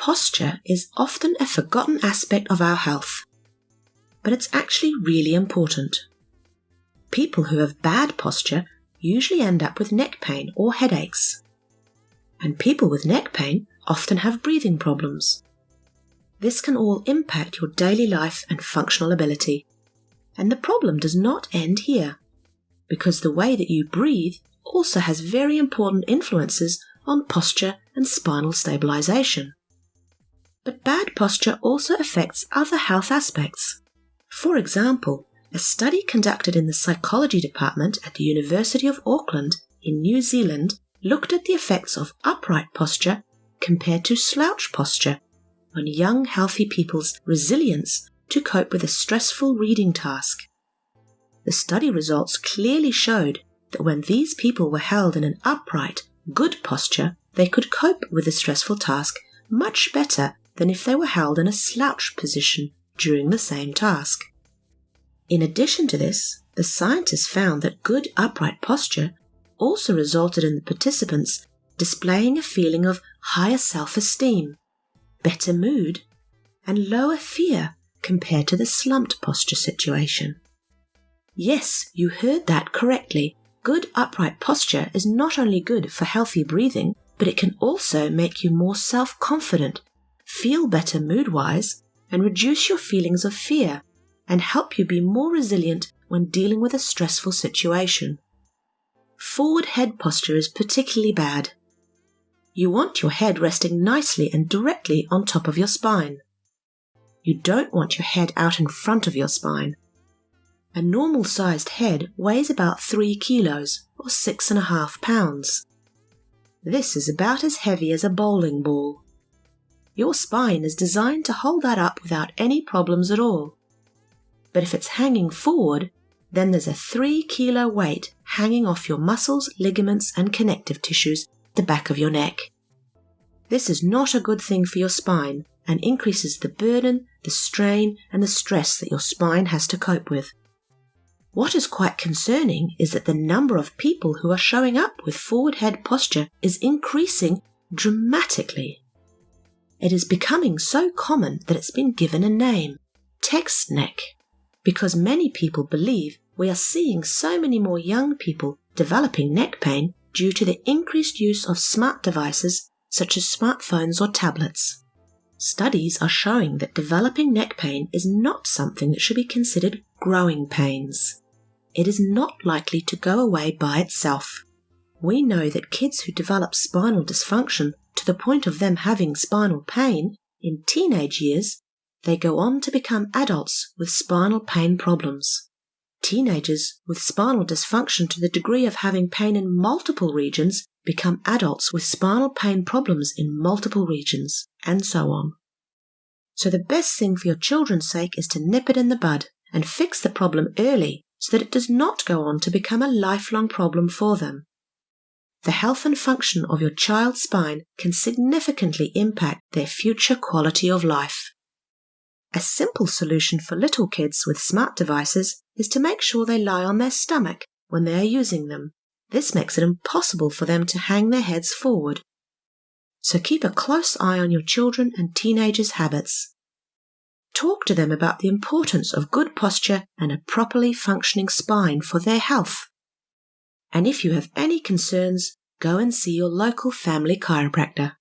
Posture is often a forgotten aspect of our health, but it's actually really important. People who have bad posture usually end up with neck pain or headaches, and people with neck pain often have breathing problems. This can all impact your daily life and functional ability, and the problem does not end here, because the way that you breathe also has very important influences on posture and spinal stabilization. But bad posture also affects other health aspects. For example, a study conducted in the psychology department at the University of Auckland in New Zealand looked at the effects of upright posture compared to slouch posture on young, healthy people's resilience to cope with a stressful reading task. The study results clearly showed that when these people were held in an upright, good posture, they could cope with the stressful task much better than if they were held in a slouch position during the same task. In addition to this, the scientists found that good upright posture also resulted in the participants displaying a feeling of higher self-esteem, better mood, and lower fear compared to the slumped posture situation. Yes, you heard that correctly. Good upright posture is not only good for healthy breathing, but it can also make you more self-confident, feel better mood-wise, and reduce your feelings of fear, and help you be more resilient when dealing with a stressful situation. Forward head posture is particularly bad. You want your head resting nicely and directly on top of your spine. You don't want your head out in front of your spine. A normal-sized head weighs about 3 kilos or 6.5 pounds. This is about as heavy as a bowling ball. Your spine is designed to hold that up without any problems at all. But if it's hanging forward, then there's a 3-kilo weight hanging off your muscles, ligaments, and connective tissues at the back of your neck. This is not a good thing for your spine and increases the burden, the strain, and the stress that your spine has to cope with. What is quite concerning is that the number of people who are showing up with forward head posture is increasing dramatically. It is becoming so common that it's been given a name, text neck, because many people believe we are seeing so many more young people developing neck pain due to the increased use of smart devices such as smartphones or tablets. Studies are showing that developing neck pain is not something that should be considered growing pains. It is not likely to go away by itself. We know that kids who develop spinal dysfunction to the point of them having spinal pain in teenage years, they go on to become adults with spinal pain problems. Teenagers with spinal dysfunction to the degree of having pain in multiple regions become adults with spinal pain problems in multiple regions, and so on. So the best thing for your children's sake is to nip it in the bud and fix the problem early so that it does not go on to become a lifelong problem for them. The health and function of your child's spine can significantly impact their future quality of life. A simple solution for little kids with smart devices is to make sure they lie on their stomach when they are using them. This makes it impossible for them to hang their heads forward. So keep a close eye on your children and teenagers' habits. Talk to them about the importance of good posture and a properly functioning spine for their health. And if you have any concerns, go and see your local family chiropractor.